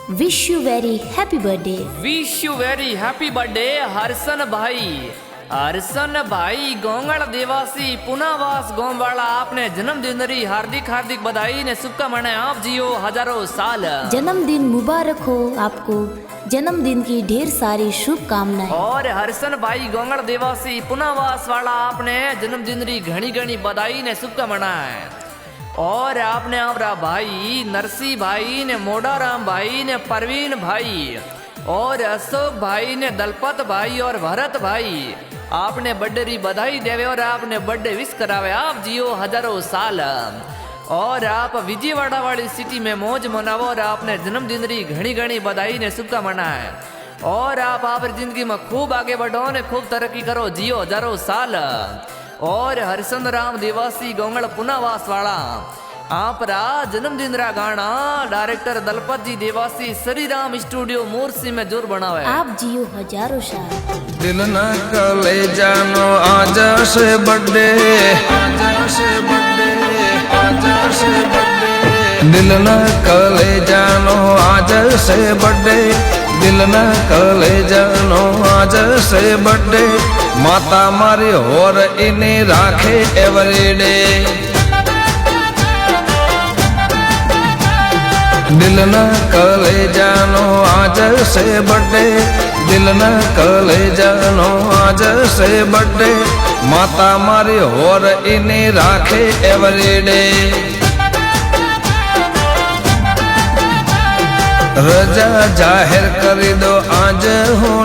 Wish you very happy birthday. Wish you very happy birthday Harshan भाई। हर्षन भाई गोंगड़ देवासी पुनावास गांव वाला आपने जन्मदिन री हार्दिक हार्दिक बधाई ने शुभकामनाएं। आप जियो हजारों साल। जन्मदिन मुबारक हो आपको। जन्मदिन की ढेर सारी शुभकामनाएं। और हर्षन भाई गोंगड़ देवासी पुनावास वाला आपने जन्मदिन री घनी घनी बधाई ने शुभकामनाएं। और आपने आपरा भाई नरसी भाई ने मोडाराम भाई ने परवीन भाई और अशोक भाई ने दलपत भाई और भरत भाई आपने बर्थडे री बधाई देवे और आपने बर्थडे विश करावे। आप जियो हजारों साल। और आप विजयवाड़ा वाली सिटी में मौज मनावो और आपने जन्मदिन री घनी घनी बधाई ने शुभकामनाएं। और आप जिंदगी में खूब आगे बढ़ो ने खूब तरक्की करो, जियो हजारों साल। और हरिशन राम देवासी गोंगड़ पुनावास वाला आप रा जन्मदिन रा गाना डायरेक्टर दलपत जी देवासी श्री राम स्टूडियो मूर्सी में जोर बनावे। आप जियो हजारों साल। दिल न कलेजा नो आज से बर्थडे, आज से बर्थडे, आज से बर्थडे। दिल न कलेजा नो आज से बर्थडे, दिल न कलेजा नो आज से बर्थडे। माता मारी और इन्हें राखे एवरीडे। दिल न कलेजा नो आज से बर्थडे, दिल न कलेजा नो आज से बर्थडे। माता मारी और इन्हें राखे एवरीडे। रजा जाहिर कर दो आज हूँ